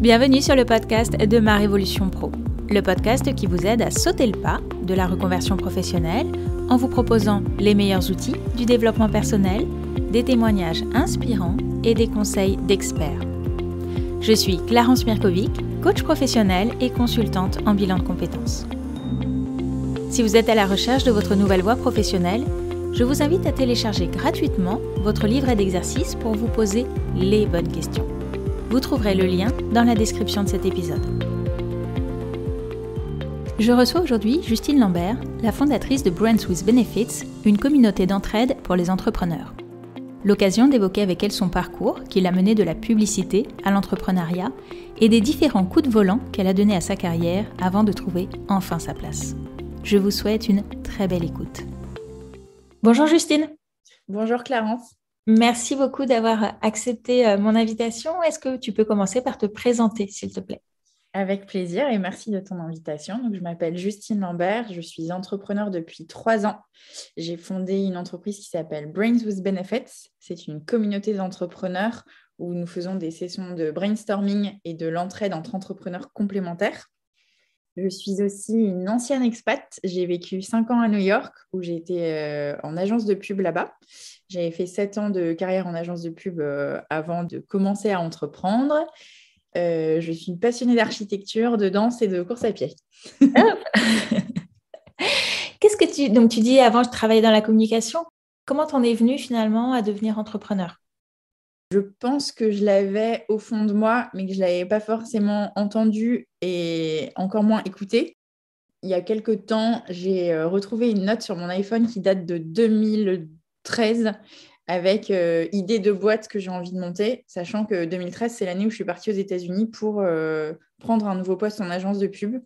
Bienvenue sur le podcast de Ma Révolution Pro, le podcast qui vous aide à sauter le pas de la reconversion professionnelle en vous proposant les meilleurs outils du développement personnel, des témoignages inspirants et des conseils d'experts. Je suis Clarence Mirkovic, coach professionnelle et consultante en bilan de compétences. Si vous êtes à la recherche de votre nouvelle voie professionnelle, je vous invite à télécharger gratuitement votre livret d'exercices pour vous poser les bonnes questions. Vous trouverez le lien dans la description de cet épisode. Je reçois aujourd'hui Justine Lambert, la fondatrice de Brands with Benefits, une communauté d'entraide pour les entrepreneurs. L'occasion d'évoquer avec elle son parcours qui l'a mené de la publicité à l'entrepreneuriat et des différents coups de volant qu'elle a donnés à sa carrière avant de trouver enfin sa place. Je vous souhaite une très belle écoute. Bonjour Justine. Bonjour Clarence. Merci beaucoup d'avoir accepté mon invitation. Est-ce que tu peux commencer par te présenter, s'il te plaît? Avec plaisir et merci de ton invitation. Donc, je m'appelle Justine Lambert, je suis entrepreneur depuis 3 ans. J'ai fondé une entreprise qui s'appelle Brands with Benefits. C'est une communauté d'entrepreneurs où nous faisons des sessions de brainstorming et de l'entraide entre entrepreneurs complémentaires. Je suis aussi une ancienne expat. J'ai vécu 5 ans à New York où j'ai été en agence de pub là-bas. J'avais fait 7 ans de carrière en agence de pub avant de commencer à entreprendre. Je suis passionnée d'architecture, de danse et de course à pied. Donc tu dis avant je travaillais dans la communication. Comment t'en es venue finalement à devenir entrepreneur? Je pense que je l'avais au fond de moi, mais que je ne l'avais pas forcément entendu et encore moins écouté. Il y a quelques temps, j'ai retrouvé une note sur mon iPhone qui date de 2013 avec idée de boîte que j'ai envie de monter, sachant que 2013, c'est l'année où je suis partie aux États-Unis pour prendre un nouveau poste en agence de pub.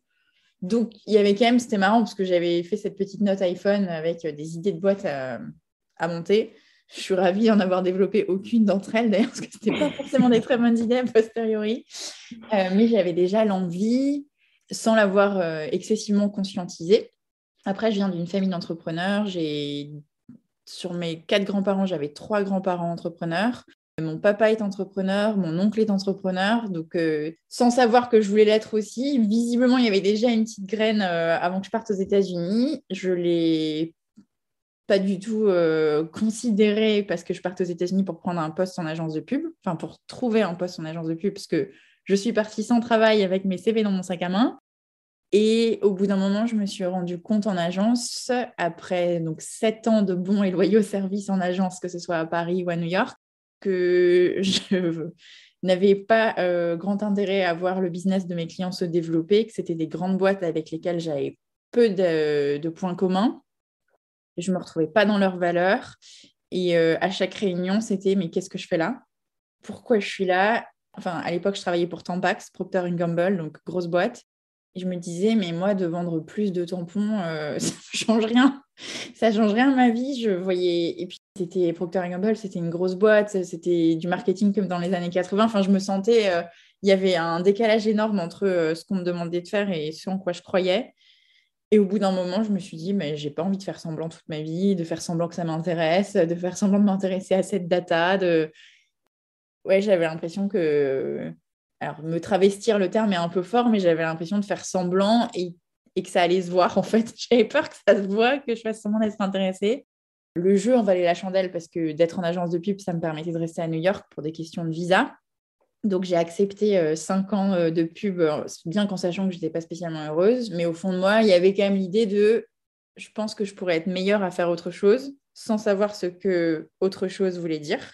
Donc, il y avait quand même, c'était marrant parce que j'avais fait cette petite note iPhone avec des idées de boîte à monter. Je suis ravie d'en avoir développé aucune d'entre elles, d'ailleurs, parce que ce n'était pas forcément des très bonnes idées a posteriori. Mais j'avais déjà l'envie, sans l'avoir excessivement conscientisée. Après, je viens d'une famille d'entrepreneurs. Sur mes 4 grands-parents, j'avais 3 grands-parents entrepreneurs. Mon papa est entrepreneur, mon oncle est entrepreneur. Donc, sans savoir que je voulais l'être aussi, visiblement, il y avait déjà une petite graine avant que je parte aux États-Unis. Je ne l'ai pas du tout considéré parce que je parte aux États-Unis pour prendre un poste en agence de pub, enfin pour trouver un poste en agence de pub, parce que je suis partie sans travail avec mes CV dans mon sac à main. Et au bout d'un moment, je me suis rendu compte en agence, après donc 7 ans de bons et loyaux services en agence, que ce soit à Paris ou à New York, que je n'avais pas grand intérêt à voir le business de mes clients se développer, que c'était des grandes boîtes avec lesquelles j'avais peu de points communs. Je ne me retrouvais pas dans leurs valeurs. Et à chaque réunion, c'était « mais qu'est-ce que je fais là? Pourquoi je suis là ?» Enfin, à l'époque, je travaillais pour Tampax, Procter & Gamble, donc grosse boîte. Et je me disais, mais moi, de vendre plus de tampons, ça ne change rien. Ça ne change rien à ma vie. Je voyais... Et puis, c'était Procter & Gamble, c'était une grosse boîte, c'était du marketing comme dans les années 80. Enfin, je me sentais... il y avait un décalage énorme entre ce qu'on me demandait de faire et ce en quoi je croyais. Et au bout d'un moment, je me suis dit, mais j'ai pas envie de faire semblant toute ma vie, de faire semblant que ça m'intéresse, de faire semblant de m'intéresser à cette data. Ouais, j'avais l'impression que... Alors, me travestir, le terme est un peu fort, mais j'avais l'impression de faire semblant et que ça allait se voir, en fait. J'avais peur que ça se voit, que je fasse semblant d'être intéressée. Le jeu en valait la chandelle parce que d'être en agence de pub, ça me permettait de rester à New York pour des questions de visa. Donc, j'ai accepté 5 ans de pub, bien qu'en sachant que je n'étais pas spécialement heureuse. Mais au fond de moi, il y avait quand même l'idée de « je pense que je pourrais être meilleure à faire autre chose » sans savoir ce que autre chose voulait dire.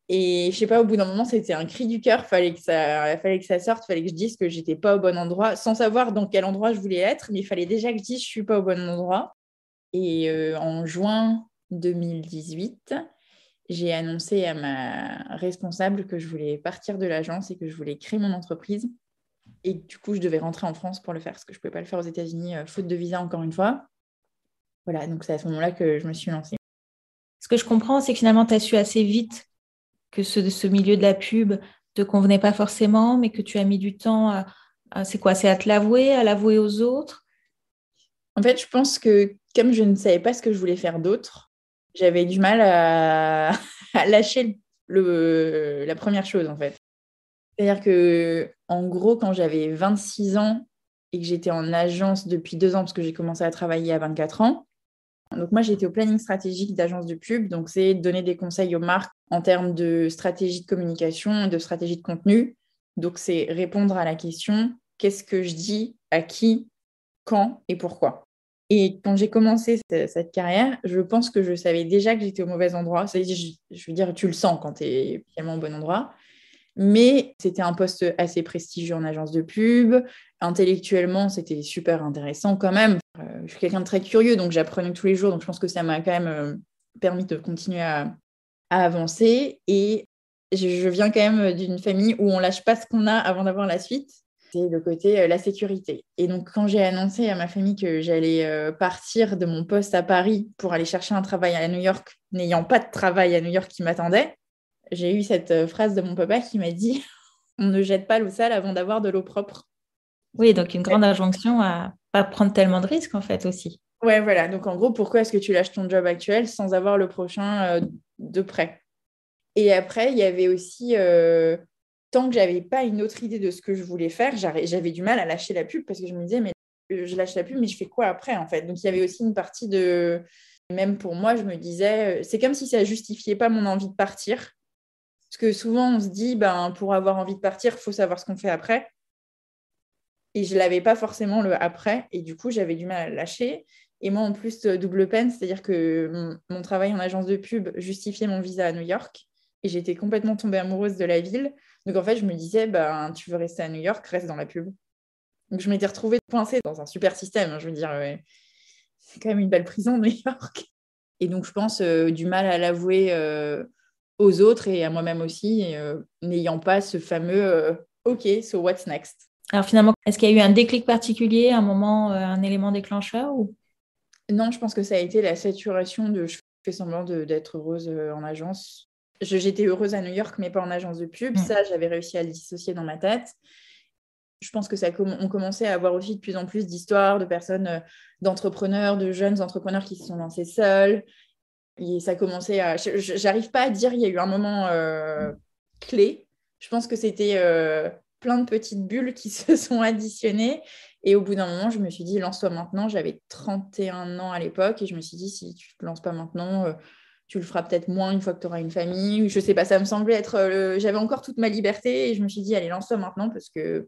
Et je ne sais pas, au bout d'un moment, c'était un cri du cœur. Fallait que ça sorte, fallait que je dise que je n'étais pas au bon endroit, sans savoir dans quel endroit je voulais être. Mais il fallait déjà que je dise que je ne suis pas au bon endroit. Et en juin 2018... j'ai annoncé à ma responsable que je voulais partir de l'agence et que je voulais créer mon entreprise. Et du coup, je devais rentrer en France pour le faire parce que je ne pouvais pas le faire aux États-Unis, faute de visa encore une fois. Voilà, donc c'est à ce moment-là que je me suis lancée. Ce que je comprends, c'est que finalement, tu as su assez vite que ce milieu de la pub ne te convenait pas forcément, mais que tu as mis du temps c'est quoi? C'est à te l'avouer, à l'avouer aux autres? En fait, je pense que comme je ne savais pas ce que je voulais faire d'autre, j'avais du mal à lâcher la première chose, en fait. C'est-à-dire que, en gros, quand j'avais 26 ans et que j'étais en agence depuis 2 ans, parce que j'ai commencé à travailler à 24 ans, donc moi, j'étais au planning stratégique d'agence de pub. Donc, c'est donner des conseils aux marques en termes de stratégie de communication, de stratégie de contenu. Donc, c'est répondre à la question, qu'est-ce que je dis, à qui, quand et pourquoi. Et quand j'ai commencé cette carrière, je pense que je savais déjà que j'étais au mauvais endroit. C'est-à-dire, je veux dire, tu le sens quand tu es finalement au bon endroit. Mais c'était un poste assez prestigieux en agence de pub. Intellectuellement, c'était super intéressant quand même. Je suis quelqu'un de très curieux, donc j'apprenais tous les jours. Donc je pense que ça m'a quand même permis de continuer à avancer. Et je viens quand même d'une famille où on lâche pas ce qu'on a avant d'avoir la suite. C'est le côté la sécurité. Et donc quand j'ai annoncé à ma famille que j'allais partir de mon poste à Paris pour aller chercher un travail à New York, n'ayant pas de travail à New York qui m'attendait, j'ai eu cette phrase de mon papa qui m'a dit on ne jette pas l'eau sale avant d'avoir de l'eau propre. Oui, donc une grande injonction à pas prendre tellement de risques en fait aussi. Ouais, voilà. Donc en gros, pourquoi est-ce que tu lâches ton job actuel sans avoir le prochain de près? Et après, il y avait aussi, tant que j'avais pas une autre idée de ce que je voulais faire, j'avais du mal à lâcher la pub parce que je me disais, mais je lâche la pub, mais je fais quoi après en fait? Donc il y avait aussi une partie de, même pour moi, je me disais, c'est comme si ça justifiait pas mon envie de partir. Parce que souvent, on se dit, ben, pour avoir envie de partir, il faut savoir ce qu'on fait après. Et je ne l'avais pas forcément le après. Et du coup, j'avais du mal à le lâcher. Et moi, en plus, double peine, c'est-à-dire que mon travail en agence de pub justifiait mon visa à New York. Et j'étais complètement tombée amoureuse de la ville. Donc, en fait, je me disais, ben, tu veux rester à New York, reste dans la pub. Donc, je m'étais retrouvée coincée dans un super système. Je veux dire, ouais, c'est quand même une belle prison, New York. Et donc, je pense du mal à l'avouer aux autres et à moi-même aussi, n'ayant pas ce fameux OK, so what's next? Alors finalement, est-ce qu'il y a eu un déclic particulier, un moment, un élément déclencheur ou... Non, je pense que ça a été la saturation de je fais semblant d'être heureuse en agence. J'étais heureuse à New York, mais pas en agence de pub. Ça, j'avais réussi à le dissocier dans ma tête. Je pense que on commençait à avoir aussi de plus en plus d'histoires de personnes, d'entrepreneurs, de jeunes entrepreneurs qui se sont lancés seuls. Et ça commençait à... J'arrive pas à dire il y a eu un moment clé. Je pense que c'était plein de petites bulles qui se sont additionnées. Et au bout d'un moment, je me suis dit, lance-toi maintenant. J'avais 31 ans à l'époque. Et je me suis dit, si tu ne te lances pas maintenant, tu le feras peut-être moins une fois que tu auras une famille. Je sais pas, ça me semblait être... J'avais encore toute ma liberté. Et je me suis dit, allez, lance-toi maintenant parce que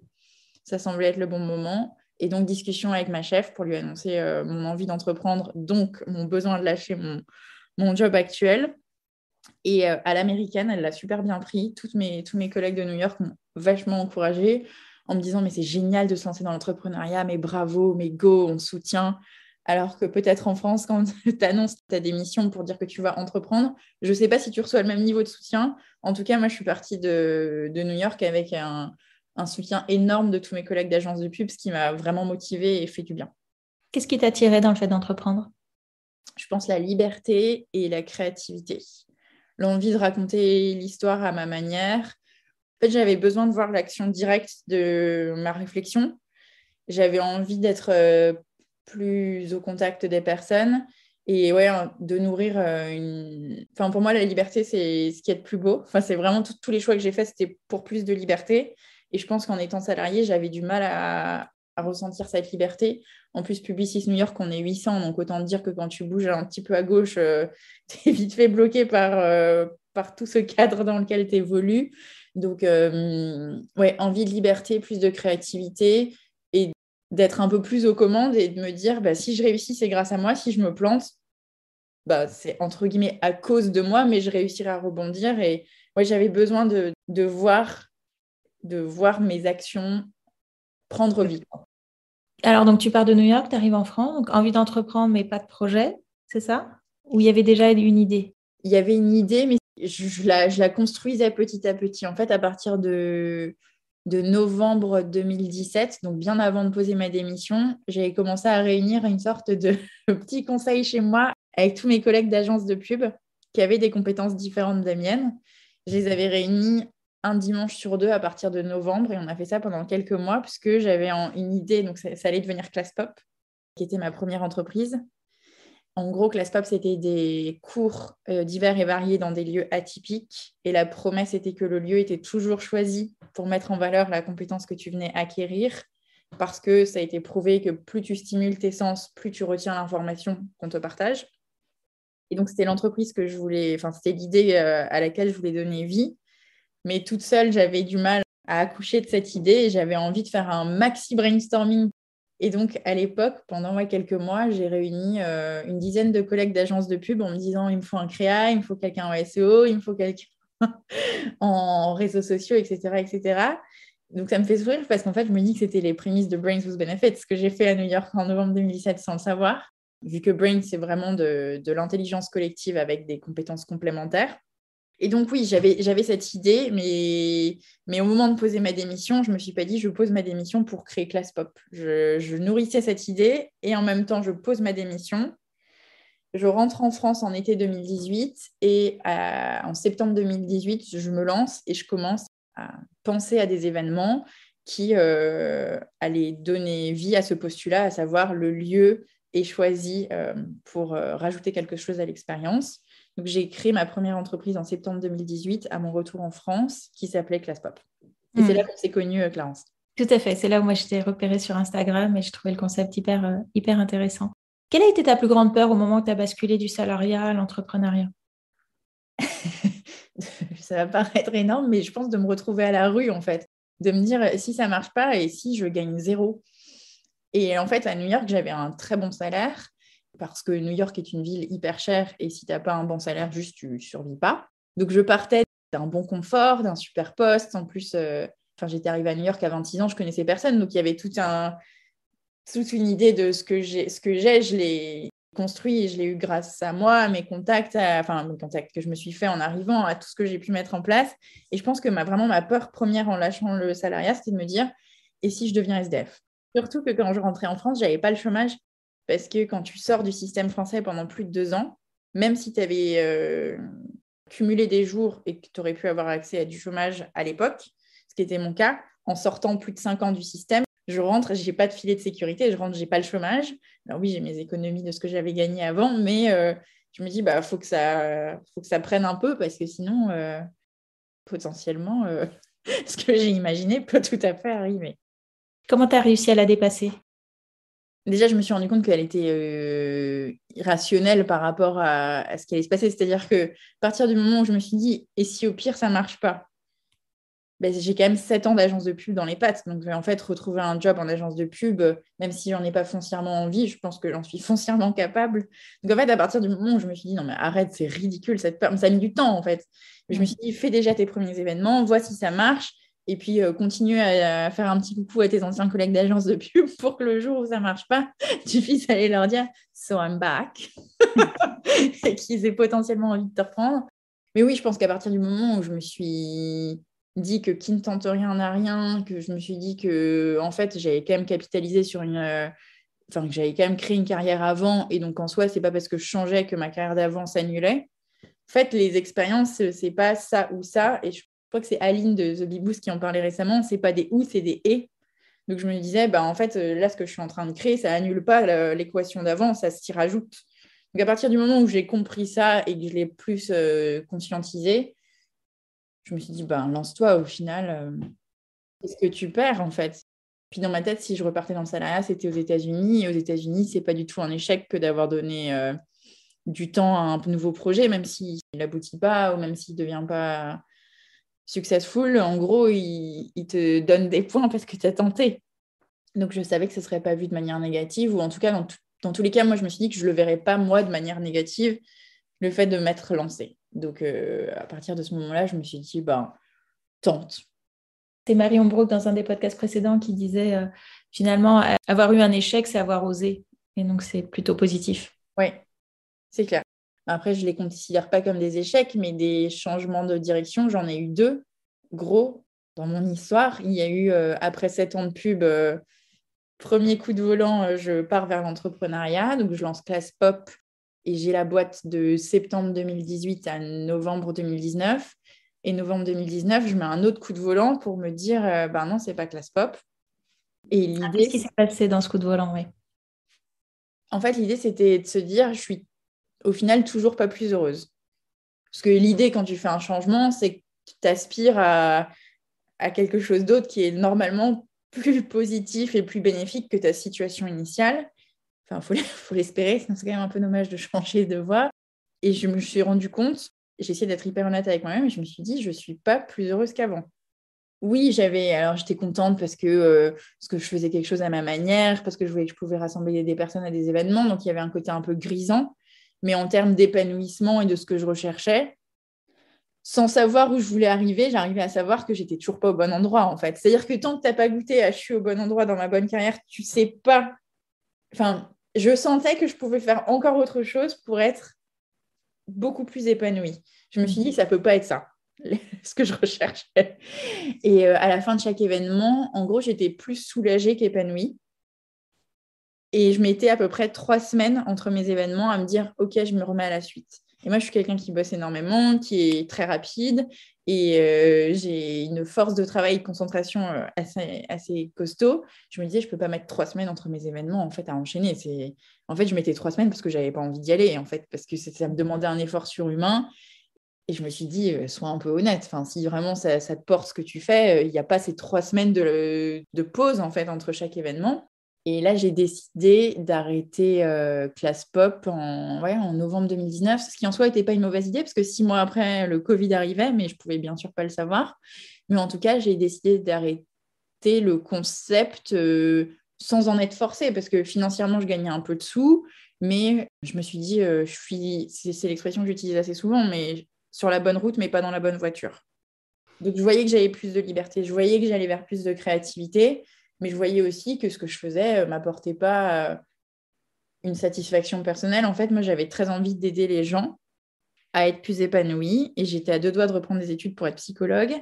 ça semblait être le bon moment. Et donc, discussion avec ma chef pour lui annoncer mon envie d'entreprendre, donc mon besoin de lâcher mon job actuel. Et à l'américaine, elle l'a super bien pris. Tous mes collègues de New York m'ont vachement encouragée en me disant mais c'est génial de se lancer dans l'entrepreneuriat, mais bravo, mais go, on te soutient. Alors que peut-être en France, quand tu annonces ta démission pour dire que tu vas entreprendre, je ne sais pas si tu reçois le même niveau de soutien. En tout cas, moi, je suis partie de New York avec un soutien énorme de tous mes collègues d'agence de pub, ce qui m'a vraiment motivée et fait du bien. Qu'est-ce qui t'attirait dans le fait d'entreprendre? Je pense la liberté et la créativité. L'envie de raconter l'histoire à ma manière. En fait, j'avais besoin de voir l'action directe de ma réflexion. J'avais envie d'être plus au contact des personnes et ouais, de nourrir une... Enfin, pour moi, la liberté, c'est ce qui est le plus beau. Enfin, c'est vraiment tous les choix que j'ai faits, c'était pour plus de liberté. Et je pense qu'en étant salariée, j'avais du mal à ressentir cette liberté. En plus, Publicis New York, on est 800, donc autant te dire que quand tu bouges un petit peu à gauche, tu es vite fait bloqué par tout ce cadre dans lequel tu évolues. Donc, ouais, envie de liberté, plus de créativité et d'être un peu plus aux commandes et de me dire, bah, si je réussis, c'est grâce à moi. Si je me plante, bah, c'est entre guillemets à cause de moi, mais je réussirai à rebondir. Et ouais, j'avais besoin de voir mes actions prendre vie. Alors, donc tu pars de New York, tu arrives en France, donc envie d'entreprendre, mais pas de projet, c'est ça? Ou il y avait déjà une idée? Il y avait une idée, mais je la construisais petit à petit. En fait, à partir de novembre 2017, donc bien avant de poser ma démission, j'avais commencé à réunir une sorte de petit conseil chez moi avec tous mes collègues d'agence de pub qui avaient des compétences différentes des miennes. Je les avais réunis un dimanche sur 2 à partir de novembre et on a fait ça pendant quelques mois puisque j'avais une idée, donc ça allait devenir Class Pop, qui était ma première entreprise. En gros, Class Pop, c'était des cours divers et variés dans des lieux atypiques. Et la promesse était que le lieu était toujours choisi pour mettre en valeur la compétence que tu venais acquérir. Parce que ça a été prouvé que plus tu stimules tes sens, plus tu retiens l'information qu'on te partage. Et donc, c'était l'entreprise que je voulais, enfin, c'était l'idée à laquelle je voulais donner vie. Mais toute seule, j'avais du mal à accoucher de cette idée et j'avais envie de faire un maxi brainstorming. Et donc, à l'époque, pendant quelques mois, j'ai réuni une dizaine de collègues d'agences de pub en me disant, il me faut un créa, il me faut quelqu'un en SEO, il me faut quelqu'un en réseaux sociaux, etc., etc. Donc, ça me fait sourire parce qu'en fait, je me dis que c'était les prémices de Brains with Benefits, ce que j'ai fait à New York en novembre 2017 sans le savoir, vu que Brains, c'est vraiment de l'intelligence collective avec des compétences complémentaires. Et donc, oui, j'avais cette idée, mais au moment de poser ma démission, je ne me suis pas dit, je pose ma démission pour créer Class Pop. Je nourrissais cette idée et en même temps, je pose ma démission. Je rentre en France en été 2018 et en septembre 2018, je me lance et je commence à penser à des événements qui allaient donner vie à ce postulat, à savoir le lieu est choisi pour rajouter quelque chose à l'expérience. Donc, j'ai créé ma première entreprise en septembre 2018 à mon retour en France qui s'appelait Class Pop. Et c'est là qu'on s'est connus, Clarence. Tout à fait. C'est là où moi, je t'ai repérée sur Instagram et je trouvais le concept hyper intéressant. Quelle a été ta plus grande peur au moment où tu as basculé du salariat à l'entrepreneuriat? Ça va paraître énorme, mais je pense de me retrouver à la rue, en fait. De me dire, si ça ne marche pas et si je gagne zéro. Et en fait, à New York, j'avais un très bon salaire parce que New York est une ville hyper chère et si tu n'as pas un bon salaire, juste, tu ne survis pas. Donc, je partais d'un bon confort, d'un super poste. En plus, j'étais arrivée à New York à 26 ans, je connaissais personne. Donc, il y avait toute une idée de ce que j'ai, je l'ai construit et je l'ai eu grâce à moi, mes contacts, mes contacts que je me suis fait en arrivant, à tout ce que j'ai pu mettre en place. Et je pense que vraiment ma peur première en lâchant le salariat, c'était de me dire, et si je deviens SDF? Surtout que quand je rentrais en France, je n'avais pas le chômage parce que quand tu sors du système français pendant plus de 2 ans, même si tu avais cumulé des jours et que tu aurais pu avoir accès à du chômage à l'époque, ce qui était mon cas, en sortant plus de 5 ans du système, je rentre, je n'ai pas de filet de sécurité, je rentre, je n'ai pas le chômage. Alors oui, j'ai mes économies de ce que j'avais gagné avant, mais je me dis, faut que ça prenne un peu parce que sinon, potentiellement, ce que j'ai imaginé peut tout à fait arriver. Comment tu as réussi à la dépasser? Déjà, je me suis rendu compte qu'elle était irrationnelle par rapport à ce qui allait se passer. C'est-à-dire que à partir du moment où je me suis dit, et si au pire, ça ne marche pas, j'ai quand même 7 ans d'agence de pub dans les pattes. Donc, en fait, retrouver un job en agence de pub, même si j'en ai pas foncièrement envie, je pense que j'en suis foncièrement capable. Donc, en fait, à partir du moment où je me suis dit, non, mais arrête, c'est ridicule, ça a mis du temps, en fait. Mais je me suis dit, fais déjà tes premiers événements, vois si ça marche. Et puis, continue à faire un petit coucou à tes anciens collègues d'agence de pub pour que le jour où ça marche pas, tu puisses aller leur dire, so I'm back. Et qu'ils aient potentiellement envie de te reprendre. Mais oui, je pense qu'à partir du moment où je me suis dit que qui ne tente rien n'a rien, que je me suis dit que en fait j'avais quand même capitalisé sur que j'avais quand même créé une carrière avant et donc en soi c'est pas parce que je changeais que ma carrière d'avant s'annulait. En fait les expériences c'est pas ça ou ça et je crois que c'est Aline de The Big Boost qui en parlait récemment, c'est pas des ou c'est des et. Donc je me disais en fait là ce que je suis en train de créer ça annule pas l'équation d'avant, ça s'y rajoute. Donc à partir du moment où j'ai compris ça et que je l'ai plus conscientisé, je me suis dit, lance-toi, au final, qu'est-ce que tu perds en fait? Puis dans ma tête, si je repartais dans le salariat, c'était aux États-Unis. Et aux États-Unis, c'est pas du tout un échec que d'avoir donné du temps à un nouveau projet, même s'il n'aboutit pas ou même s'il ne devient pas successful. En gros, il te donne des points parce que tu as tenté. Donc je savais que ce ne serait pas vu de manière négative, ou en tout cas, dans tous les cas, moi, je me suis dit que je ne le verrais pas, moi, de manière négative, le fait de m'être lancée. Donc, à partir de ce moment-là, je me suis dit, tente. C'est Marion Brook dans un des podcasts précédents qui disait finalement, avoir eu un échec, c'est avoir osé. Et donc, c'est plutôt positif. Oui, c'est clair. Après, je ne les considère pas comme des échecs, mais des changements de direction. J'en ai eu 2 gros dans mon histoire. Il y a eu, après 7 ans de pub, premier coup de volant, je pars vers l'entrepreneuriat. Donc, je lance Class Pop et j'ai la boîte de septembre 2018 à novembre 2019. Et novembre 2019, je mets un autre coup de volant pour me dire, non, c'est pas Class Pop. Et l'idée, qu'est-ce qui s'est passé dans ce coup de volant, oui. En fait, l'idée, c'était de se dire, je suis au final toujours pas plus heureuse. Parce que l'idée, quand tu fais un changement, c'est que tu aspires à quelque chose d'autre qui est normalement plus positif et plus bénéfique que ta situation initiale. Enfin, faut l'espérer, sinon c'est quand même un peu dommage de changer de voie. Et je me suis rendu compte, j'ai essayé d'être hyper honnête avec moi-même, et je me suis dit, je ne suis pas plus heureuse qu'avant. Oui, alors j'étais contente parce que je faisais quelque chose à ma manière, parce que je voyais que je pouvais rassembler des personnes à des événements, donc il y avait un côté un peu grisant. Mais en termes d'épanouissement et de ce que je recherchais, sans savoir où je voulais arriver, j'arrivais à savoir que j'étais toujours pas au bon endroit, en fait. C'est-à-dire que tant que tu n'as pas goûté à je suis au bon endroit dans ma bonne carrière, tu sais pas. Enfin, je sentais que je pouvais faire encore autre chose pour être beaucoup plus épanouie. Je me suis dit, ça peut pas être ça, ce que je recherchais. Et à la fin de chaque événement, en gros, j'étais plus soulagée qu'épanouie. Et je mettais à peu près 3 semaines entre mes événements à me dire, OK, je me remets à la suite. Et moi, je suis quelqu'un qui bosse énormément, qui est très rapide, et j'ai une force de travail et de concentration assez costaud. Je me disais, je ne peux pas mettre 3 semaines entre mes événements en fait, à enchaîner. En fait, je mettais 3 semaines parce que je n'avais pas envie d'y aller, en fait, parce que ça me demandait un effort surhumain. Et je me suis dit, sois un peu honnête. Enfin, si vraiment ça te porte ce que tu fais, il n'y a pas ces 3 semaines de pause en fait, entre chaque événement. Et là, j'ai décidé d'arrêter Classe Pop en novembre 2019, ce qui en soi n'était pas une mauvaise idée, parce que 6 mois après, le Covid arrivait, mais je ne pouvais bien sûr pas le savoir. Mais en tout cas, j'ai décidé d'arrêter le concept sans en être forcée, parce que financièrement, je gagnais un peu de sous, mais je me suis dit, c'est l'expression que j'utilise assez souvent, mais sur la bonne route, mais pas dans la bonne voiture. Donc, je voyais que j'avais plus de liberté, je voyais que j'allais vers plus de créativité, mais je voyais aussi que ce que je faisais ne m'apportait pas une satisfaction personnelle. En fait, moi, j'avais très envie d'aider les gens à être plus épanouis et j'étais à 2 doigts de reprendre des études pour être psychologue.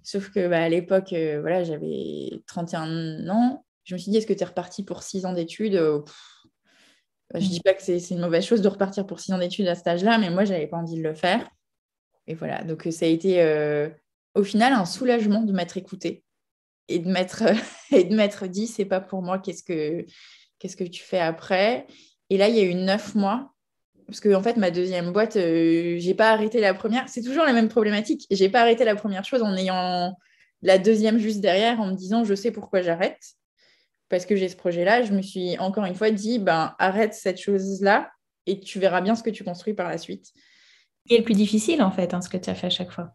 Sauf que à l'époque, voilà, j'avais 31 ans. Je me suis dit, est-ce que tu es reparti pour 6 ans d'études Je ne dis pas que c'est une mauvaise chose de repartir pour 6 ans d'études à cet âge-là, mais moi, je n'avais pas envie de le faire. Et voilà, donc ça a été au final un soulagement de m'être écoutée et de m'être dit, c'est pas pour moi, qu'est-ce que tu fais après? Et là, il y a eu 9 mois, parce que en fait, ma deuxième boîte, j'ai pas arrêté la première. C'est toujours la même problématique. J'ai pas arrêté la première chose en ayant la deuxième juste derrière, en me disant, je sais pourquoi j'arrête. Parce que j'ai ce projet-là, je me suis encore une fois dit, ben, arrête cette chose-là et tu verras bien ce que tu construis par la suite. Qui est le plus difficile, en fait, ce que tu as fait à chaque fois.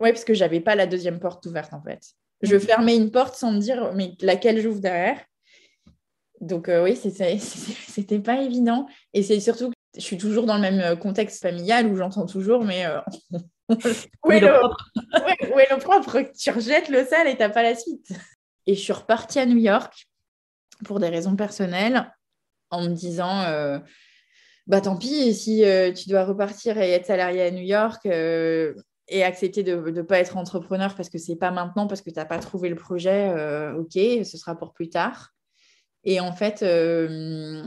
Oui, parce que j'avais pas la deuxième porte ouverte, en fait. Je fermais une porte sans me dire, mais laquelle j'ouvre derrière. Donc oui, c'était pas évident. Et c'est surtout que je suis toujours dans le même contexte familial où j'entends toujours, mais où est le propre? Tu rejettes le sale et t'as pas la suite. Et je suis repartie à New York pour des raisons personnelles en me disant, bah tant pis, si tu dois repartir et être salarié à New York et accepter de ne pas être entrepreneur parce que c'est pas maintenant, parce que tu n'as pas trouvé le projet, ok, ce sera pour plus tard. Et en fait,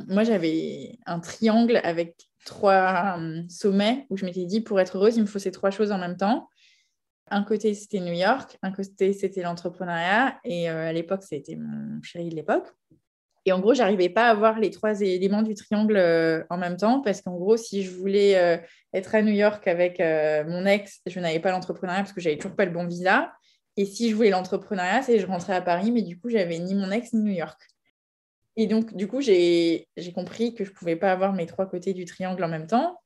moi, j'avais un triangle avec 3 sommets où je m'étais dit, pour être heureuse, il me faut ces 3 choses en même temps. Un côté, c'était New York, un côté, c'était l'entrepreneuriat, et à l'époque, c'était mon chéri de l'époque. Et en gros, je n'arrivais pas à avoir les 3 éléments du triangle en même temps, parce qu'en gros, si je voulais être à New York avec mon ex, je n'avais pas l'entrepreneuriat parce que j'avais toujours pas le bon visa. Et si je voulais l'entrepreneuriat, c'est que je rentrais à Paris, mais du coup, j'avais ni mon ex ni New York. Et donc, du coup, j'ai compris que je ne pouvais pas avoir mes 3 côtés du triangle en même temps.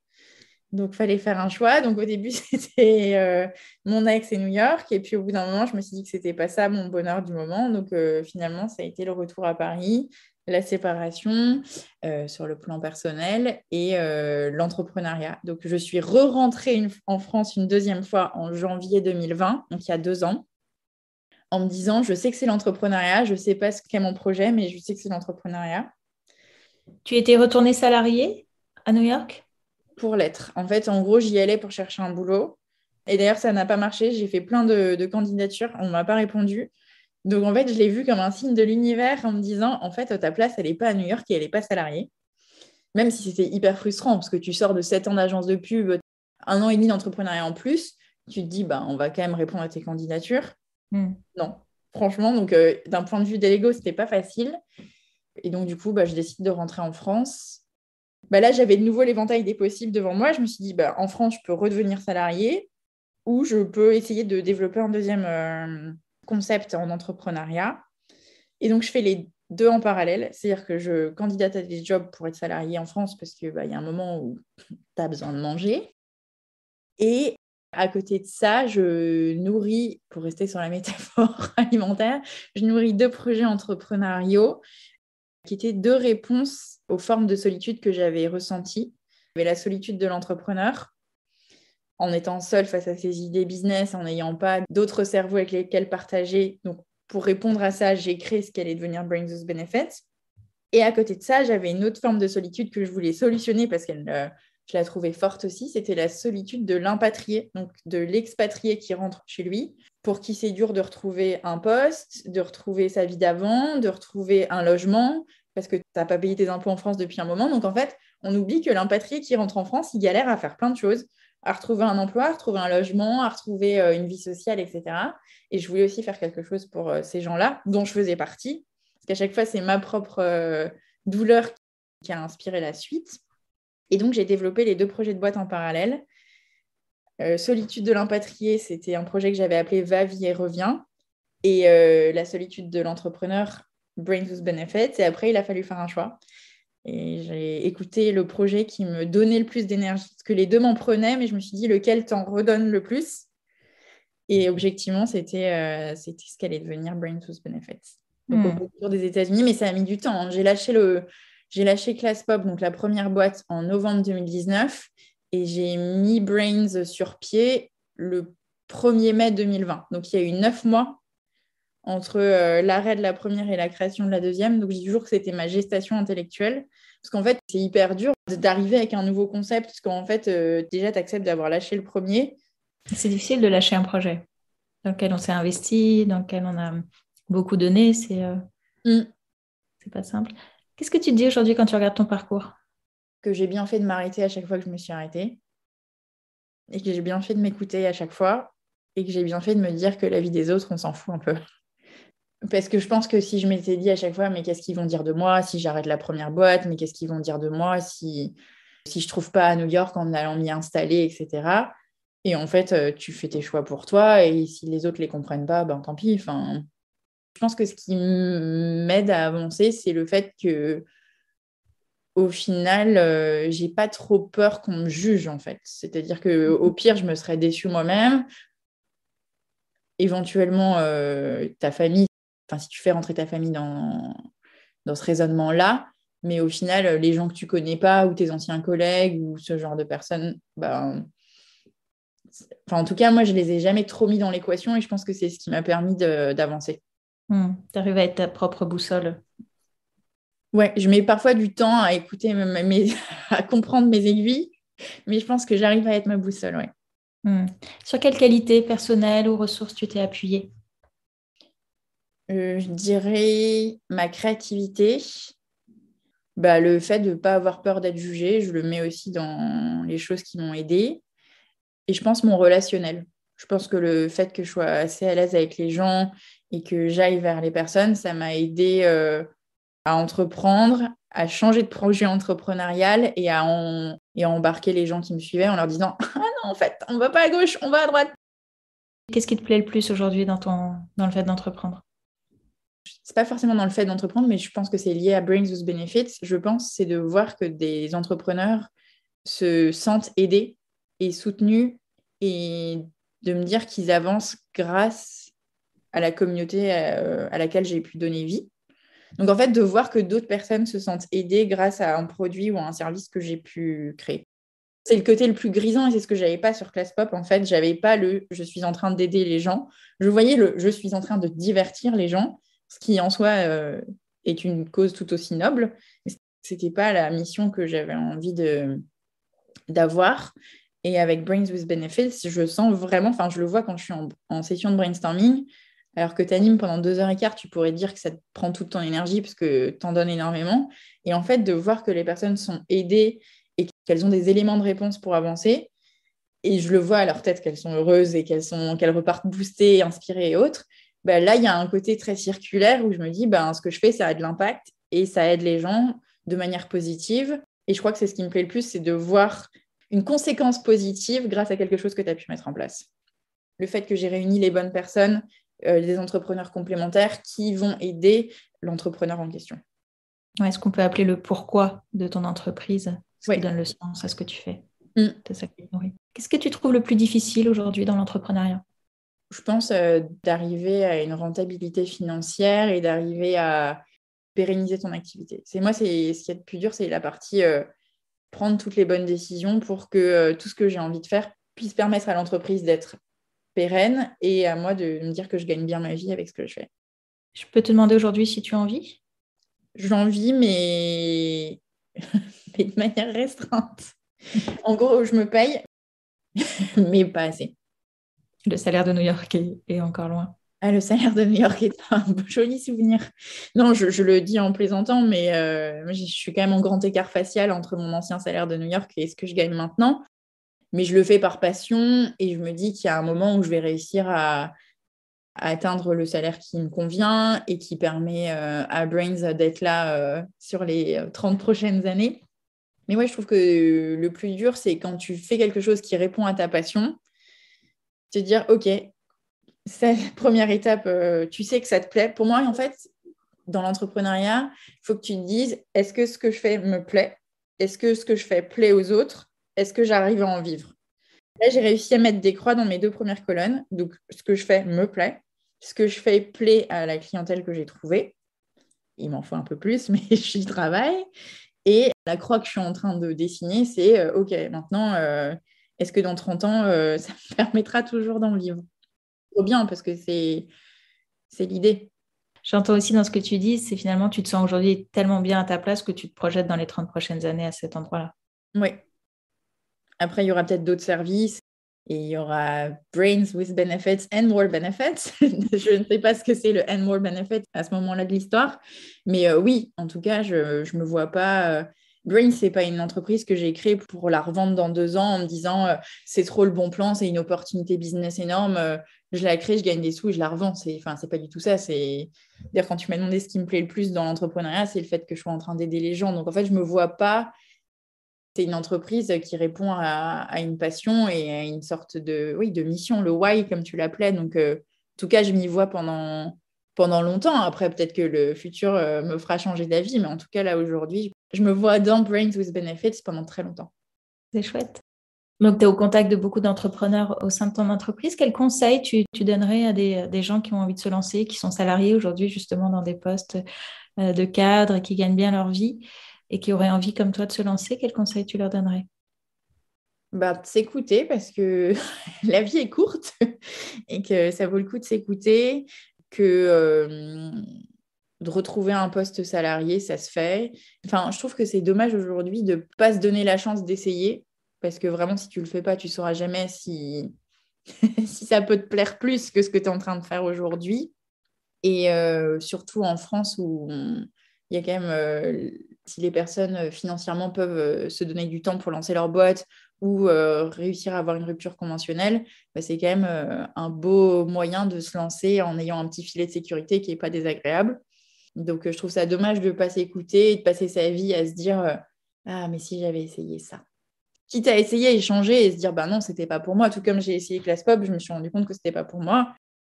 Donc, il fallait faire un choix. Donc, au début, c'était mon ex et New York. Et puis, au bout d'un moment, je me suis dit que ce n'était pas ça mon bonheur du moment. Donc, finalement, ça a été le retour à Paris, la séparation sur le plan personnel et l'entrepreneuriat. Donc, je suis re-rentrée en France une deuxième fois en janvier 2020, donc il y a 2 ans, en me disant, je sais que c'est l'entrepreneuriat, je ne sais pas ce qu'est mon projet, mais je sais que c'est l'entrepreneuriat. Tu étais retournée salariée à New York? Pour l'être. En fait, en gros, j'y allais pour chercher un boulot. Et d'ailleurs, ça n'a pas marché. J'ai fait plein de candidatures. On ne m'a pas répondu. Donc, en fait, je l'ai vu comme un signe de l'univers en me disant, en fait, ta place, elle n'est pas à New York et elle n'est pas salariée. Même si c'était hyper frustrant parce que tu sors de 7 ans d'agence de pub, 1 an et demi d'entrepreneuriat en plus, tu te dis, bah, on va quand même répondre à tes candidatures. Non, franchement, donc d'un point de vue de l'ego, ce n'était pas facile. Et donc, du coup, je décide de rentrer en France. Là, j'avais de nouveau l'éventail des possibles devant moi. Je me suis dit, en France, je peux redevenir salariée ou je peux essayer de développer un deuxième concept en entrepreneuriat. Et donc, je fais les deux en parallèle. C'est-à-dire que je candidate à des jobs pour être salariée en France parce qu'il y a un moment où tu as besoin de manger. Et à côté de ça, je nourris, pour rester sur la métaphore alimentaire, je nourris 2 projets entrepreneuriaux qui étaient 2 réponses aux formes de solitude que j'avais ressenties. Il y avait la solitude de l'entrepreneur, en étant seul face à ses idées business, en n'ayant pas d'autres cerveaux avec lesquels partager. Donc, pour répondre à ça, j'ai créé ce qui allait devenir Brains with Benefits. Et à côté de ça, j'avais une autre forme de solitude que je voulais solutionner parce que je la trouvais forte aussi. C'était la solitude de l'impatrié, donc de l'expatrié qui rentre chez lui, pour qui c'est dur de retrouver un poste, de retrouver sa vie d'avant, de retrouver un logement, parce que tu n'as pas payé tes impôts en France depuis un moment. Donc, en fait, on oublie que l'impatrié qui rentre en France, il galère à faire plein de choses, à retrouver un emploi, à retrouver un logement, à retrouver une vie sociale, etc. Et je voulais aussi faire quelque chose pour ces gens-là, dont je faisais partie. Parce qu'à chaque fois, c'est ma propre douleur qui a inspiré la suite. Et donc, j'ai développé les 2 projets de boîte en parallèle. Solitude de l'impatrié, c'était un projet que j'avais appelé Va, vie et reviens. Et la solitude de l'entrepreneur, Brains with Benefits. Et après, il a fallu faire un choix. Et j'ai écouté le projet qui me donnait le plus d'énergie, parce que les 2 m'en prenaient, mais je me suis dit lequel t'en redonne le plus. Et objectivement, c'était ce qu'allait devenir Brains with Benefits. Donc, au retour des États-Unis, mais ça a mis du temps. Hein. J'ai lâché ClassPop, donc la première boîte, en novembre 2019, et j'ai mis Brains sur pied le 1er mai 2020. Donc, il y a eu 9 mois entre l'arrêt de la première et la création de la deuxième. Donc, je dis toujours que c'était ma gestation intellectuelle. Parce qu'en fait, c'est hyper dur d'arriver avec un nouveau concept, parce qu'en fait, déjà, tu acceptes d'avoir lâché le premier. C'est difficile de lâcher un projet dans lequel on s'est investi, dans lequel on a beaucoup donné. C'est pas simple. Qu'est-ce que tu te dis aujourd'hui quand tu regardes ton parcours? Que j'ai bien fait de m'arrêter à chaque fois que je me suis arrêtée. Et que j'ai bien fait de m'écouter à chaque fois. Et que j'ai bien fait de me dire que la vie des autres, on s'en fout un peu. Parce que je pense que si je m'étais dit à chaque fois, mais qu'est-ce qu'ils vont dire de moi si j'arrête la première boîte, mais qu'est-ce qu'ils vont dire de moi si je ne trouve pas à New York en allant m'y installer, etc. Et en fait, tu fais tes choix pour toi, et si les autres ne les comprennent pas, tant pis. Enfin, je pense que ce qui m'aide à avancer, c'est le fait que au final, j'ai pas trop peur qu'on me juge, en fait. C'est-à-dire qu'au pire, je me serais déçue moi-même. Éventuellement, ta famille, si tu fais rentrer ta famille dans ce raisonnement-là, mais au final, les gens que tu connais pas, ou tes anciens collègues, ou ce genre de personnes, en tout cas, moi, je les ai jamais trop mis dans l'équation, et je pense que c'est ce qui m'a permis d'avancer. Tu arrives à être ta propre boussole. Ouais, je mets parfois du temps à écouter, à comprendre mes aiguilles, mais je pense que j'arrive à être ma boussole, ouais. Sur quelle qualité personnelle ou ressources tu t'es appuyée? Je dirais ma créativité. Le fait de ne pas avoir peur d'être jugée, je le mets aussi dans les choses qui m'ont aidée. Et je pense mon relationnel. Je pense que le fait que je sois assez à l'aise avec les gens et que j'aille vers les personnes, ça m'a aidée à entreprendre, à changer de projet entrepreneurial et à embarquer les gens qui me suivaient en leur disant « Ah non, en fait, on ne va pas à gauche, on va à droite ». Qu'est-ce qui te plaît le plus aujourd'hui dans le fait d'entreprendre? C'est pas forcément dans le fait d'entreprendre, mais je pense que c'est lié à Brains with Benefits. Je pense c'est de voir que des entrepreneurs se sentent aidés et soutenus et de me dire qu'ils avancent grâce à la communauté à laquelle j'ai pu donner vie. Donc, en fait, de voir que d'autres personnes se sentent aidées grâce à un produit ou à un service que j'ai pu créer. C'est le côté le plus grisant et c'est ce que je n'avais pas sur ClassPop. En fait, je n'avais pas le « je suis en train d'aider les gens ». Je voyais le « je suis en train de divertir les gens », ce qui en soi est une cause tout aussi noble. Mais ce n'était pas la mission que j'avais envie d'avoir. Et avec Brains with Benefits, je sens vraiment, je le vois quand je suis en session de brainstorming, alors que tu animes pendant 2h15, tu pourrais dire que ça te prend toute ton énergie parce que tu en donnes énormément. Et en fait, de voir que les personnes sont aidées et qu'elles ont des éléments de réponse pour avancer, et je le vois à leur tête qu'elles sont heureuses et qu'elles repartent boostées, inspirées et autres, là, il y a un côté très circulaire où je me dis, ce que je fais, ça a de l'impact et ça aide les gens de manière positive. Et je crois que c'est ce qui me plaît le plus, c'est de voir une conséquence positive grâce à quelque chose que tu as pu mettre en place. Le fait que j'ai réuni les bonnes personnes, des entrepreneurs complémentaires qui vont aider l'entrepreneur en question. Ouais, ce qu'on peut appeler le pourquoi de ton entreprise, ce qui Oui. donne le sens à ce que tu fais. C'est ça qui nourrit. Qu'est-ce que tu trouves le plus difficile aujourd'hui dans l'entrepreneuriat? Je pense d'arriver à une rentabilité financière et d'arriver à pérenniser ton activité. C'est ce qui est le plus dur, c'est la partie prendre toutes les bonnes décisions pour que tout ce que j'ai envie de faire puisse permettre à l'entreprise d'être pérenne et à moi de me dire que je gagne bien ma vie avec ce que je fais. Je peux te demander aujourd'hui si tu as envie? J'en vis, mais de manière restreinte. En gros, je me paye, mais pas assez. Le salaire de New York est encore loin. Ah, le salaire de New York est un joli souvenir. Non, je le dis en plaisantant, mais je suis quand même en grand écart facial entre mon ancien salaire de New York et ce que je gagne maintenant. Mais je le fais par passion et je me dis qu'il y a un moment où je vais réussir à atteindre le salaire qui me convient et qui permet à Brains d'être là sur les 30 prochaines années. Mais ouais, je trouve que le plus dur, c'est quand tu fais quelque chose qui répond à ta passion, te dire, OK, c'est la première étape, tu sais que ça te plaît. Pour moi, en fait, dans l'entrepreneuriat, il faut que tu te dises, est-ce que ce que je fais me plaît? Est-ce que ce que je fais plaît aux autres? Est-ce que j'arrive à en vivre? Là, j'ai réussi à mettre des croix dans mes 2 premières colonnes. Donc, ce que je fais me plaît. Ce que je fais plaît à la clientèle que j'ai trouvée. Il m'en faut un peu plus, mais j'y travaille. Et la croix que je suis en train de dessiner, c'est OK, maintenant, est-ce que dans 30 ans, ça me permettra toujours d'en vivre? Trop bien, parce que c'est l'idée. J'entends aussi dans ce que tu dis, c'est finalement, tu te sens aujourd'hui tellement bien à ta place que tu te projettes dans les 30 prochaines années à cet endroit-là. Oui. Après, il y aura peut-être d'autres services et il y aura Brains with benefits and more benefits. Je ne sais pas ce que c'est le and more benefits à ce moment-là de l'histoire. Mais oui, en tout cas, je ne me vois pas. Brains, ce n'est pas une entreprise que j'ai créée pour la revendre dans 2 ans en me disant c'est trop le bon plan, c'est une opportunité business énorme. Je la crée, je gagne des sous et je la revends. C'est pas du tout ça. D'ailleurs, quand tu m'as demandé ce qui me plaît le plus dans l'entrepreneuriat, c'est le fait que je sois en train d'aider les gens. Donc, en fait, je ne me vois pas. C'est une entreprise qui répond à une passion et à une sorte de mission, le why, comme tu l'appelais. Donc, en tout cas, je m'y vois pendant longtemps. Après, peut-être que le futur me fera changer d'avis, mais en tout cas, là, aujourd'hui, je me vois dans Brains with Benefits pendant très longtemps. C'est chouette. Donc, tu es au contact de beaucoup d'entrepreneurs au sein de ton entreprise. Quels conseils tu donnerais à des gens qui ont envie de se lancer, qui sont salariés aujourd'hui, justement, dans des postes de cadre et qui gagnent bien leur vie et qui auraient envie, comme toi, de se lancer? Quels conseils tu leur donnerais? De s'écouter parce que la vie est courte et que ça vaut le coup de s'écouter, que de retrouver un poste salarié, ça se fait. Enfin, je trouve que c'est dommage aujourd'hui de ne pas se donner la chance d'essayer parce que vraiment, si tu ne le fais pas, tu ne sauras jamais si ça peut te plaire plus que ce que tu es en train de faire aujourd'hui. Et surtout en France où il y a quand même, si les personnes financièrement peuvent se donner du temps pour lancer leur boîte ou réussir à avoir une rupture conventionnelle, c'est quand même un beau moyen de se lancer en ayant un petit filet de sécurité qui n'est pas désagréable. Donc, je trouve ça dommage de ne pas s'écouter et de passer sa vie à se dire ah, mais si j'avais essayé ça. Quitte à essayer, échanger et se dire bah non, c'était pas pour moi. Tout comme j'ai essayé Class Pop, je me suis rendu compte que c'était pas pour moi.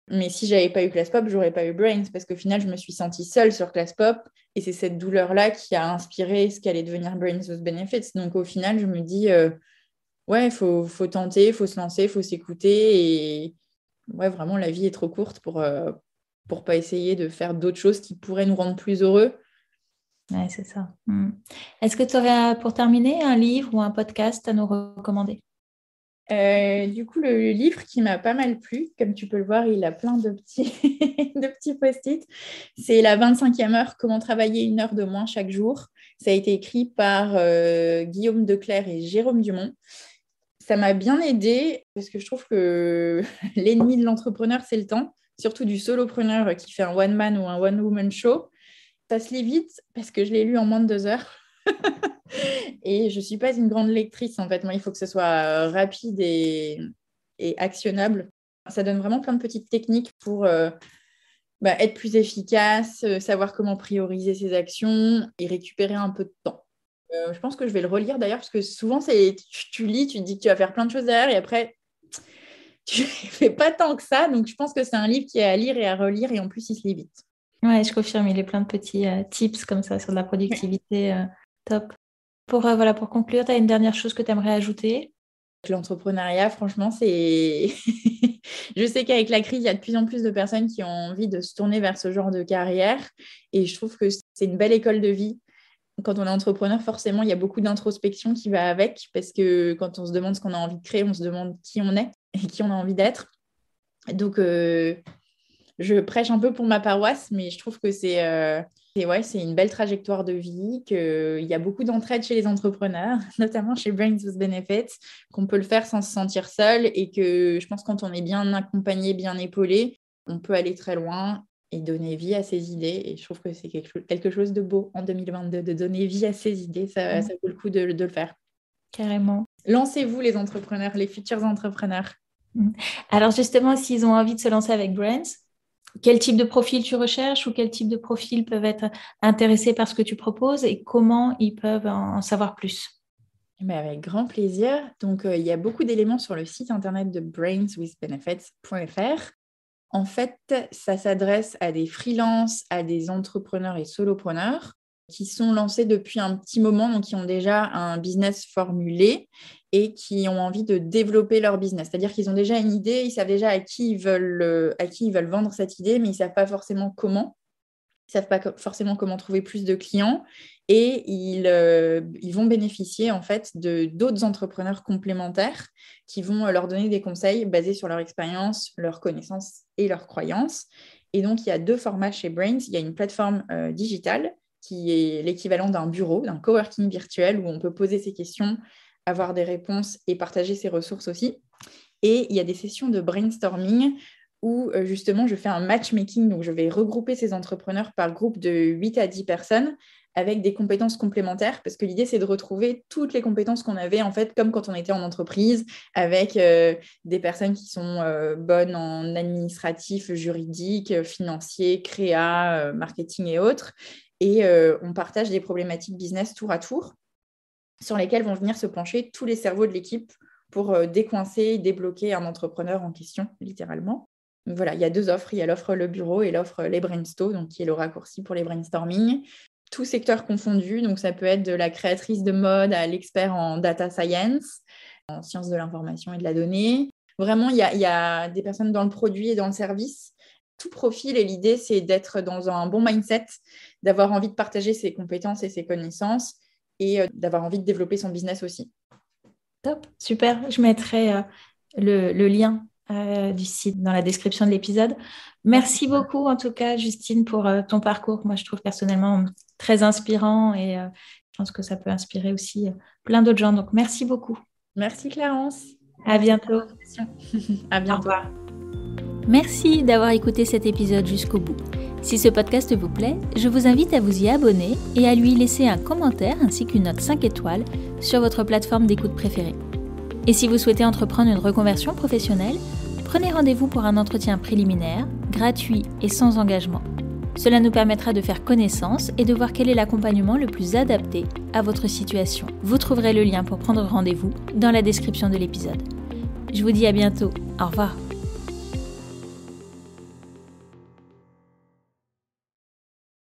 Mais si j'avais pas eu Class Pop, j'aurais pas eu Brains parce qu'au final, je me suis sentie seule sur Class Pop et c'est cette douleur-là qui a inspiré ce qu'allait devenir Brains with Benefits. Donc au final, je me dis ouais, il faut tenter, il faut se lancer, il faut s'écouter et ouais, vraiment, la vie est trop courte pour pas essayer de faire d'autres choses qui pourraient nous rendre plus heureux. Ouais, c'est ça. Est-ce que tu aurais, pour terminer, un livre ou un podcast à nous recommander? Du coup, le livre qui m'a pas mal plu, comme tu peux le voir, il a plein de petits, de petits post-it. C'est La 25e heure, comment travailler 1 heure de moins chaque jour. Ça a été écrit par Guillaume Declercq et Jérôme Dumont. Ça m'a bien aidée parce que je trouve que l'ennemi de l'entrepreneur, c'est le temps, surtout du solopreneur qui fait un one-man ou un one-woman show. Ça se lit vite parce que je l'ai lu en moins de 2 heures. Et je ne suis pas une grande lectrice, en fait. Moi, il faut que ce soit rapide et actionnable. Ça donne vraiment plein de petites techniques pour être plus efficace, savoir comment prioriser ses actions et récupérer un peu de temps. Je pense que je vais le relire d'ailleurs, parce que souvent, tu lis, tu te dis que tu vas faire plein de choses derrière et après, tu ne fais pas tant que ça. Donc, je pense que c'est un livre qui est à lire et à relire et en plus, il se lit vite. Ouais, je confirme, il est plein de petits tips comme ça sur de la productivité. Top. Pour conclure, tu as une dernière chose que tu aimerais ajouter? L'entrepreneuriat, franchement, c'est... Je sais qu'avec la crise, il y a de plus en plus de personnes qui ont envie de se tourner vers ce genre de carrière et je trouve que c'est une belle école de vie. Quand on est entrepreneur, forcément, il y a beaucoup d'introspection qui va avec parce que quand on se demande ce qu'on a envie de créer, on se demande qui on est et qui on a envie d'être. Donc, je prêche un peu pour ma paroisse, mais je trouve que c'est une belle trajectoire de vie, qu'il y a beaucoup d'entraide chez les entrepreneurs, notamment chez Brains with Benefits, qu'on peut le faire sans se sentir seul et que je pense que quand on est bien accompagné, bien épaulé, on peut aller très loin et donner vie à ses idées. Et je trouve que c'est quelque chose de beau en 2022, de donner vie à ses idées. Ça vaut le coup de le faire. Carrément. Lancez-vous les entrepreneurs, les futurs entrepreneurs. Alors justement, s'ils ont envie de se lancer avec Brains, quel type de profil tu recherches ou quel type de profil peuvent être intéressés par ce que tu proposes et comment ils peuvent en savoir plus? Mais avec grand plaisir. Donc, il y a beaucoup d'éléments sur le site internet de brainswithbenefits.fr. En fait, ça s'adresse à des freelances, à des entrepreneurs et solopreneurs qui sont lancés depuis un petit moment, donc qui ont déjà un business formulé et qui ont envie de développer leur business. C'est-à-dire qu'ils ont déjà une idée, ils savent déjà à qui ils veulent vendre cette idée, mais ils ne savent pas forcément comment. Ils ne savent pas forcément comment trouver plus de clients et ils vont bénéficier en fait d'autres entrepreneurs complémentaires qui vont leur donner des conseils basés sur leur expérience, leurs connaissances et leurs croyances. Et donc, il y a 2 formats chez Brains. Il y a une plateforme digitale qui est l'équivalent d'un bureau, d'un coworking virtuel où on peut poser ses questions, avoir des réponses et partager ses ressources aussi. Et il y a des sessions de brainstorming où justement je fais un matchmaking, donc je vais regrouper ces entrepreneurs par groupe de 8 à 10 personnes avec des compétences complémentaires, parce que l'idée c'est de retrouver toutes les compétences qu'on avait en fait comme quand on était en entreprise, avec des personnes qui sont bonnes en administratif, juridique, financier, créa, marketing et autres, et on partage des problématiques business tour à tour sur lesquelles vont venir se pencher tous les cerveaux de l'équipe pour décoincer, débloquer un entrepreneur en question, littéralement. Donc voilà, il y a 2 offres. Il y a l'offre Le Bureau et l'offre Les Brainstos, donc qui est le raccourci pour les brainstorming. Tout secteur confondu, donc ça peut être de la créatrice de mode à l'expert en data science, en sciences de l'information et de la donnée. Vraiment, il y a des personnes dans le produit et dans le service. Tout profil, et l'idée, c'est d'être dans un bon mindset, d'avoir envie de partager ses compétences et ses connaissances et d'avoir envie de développer son business aussi. Top, super. Je mettrai le lien du site dans la description de l'épisode. Merci beaucoup en tout cas, Justine, pour ton parcours. Moi, je trouve personnellement très inspirant et je pense que ça peut inspirer aussi plein d'autres gens. Donc, merci beaucoup. Merci Clarence. À bientôt. À bientôt. Au revoir. Merci d'avoir écouté cet épisode jusqu'au bout. Si ce podcast vous plaît, je vous invite à vous y abonner et à lui laisser un commentaire ainsi qu'une note 5 étoiles sur votre plateforme d'écoute préférée. Et si vous souhaitez entreprendre une reconversion professionnelle, prenez rendez-vous pour un entretien préliminaire, gratuit et sans engagement. Cela nous permettra de faire connaissance et de voir quel est l'accompagnement le plus adapté à votre situation. Vous trouverez le lien pour prendre rendez-vous dans la description de l'épisode. Je vous dis à bientôt. Au revoir.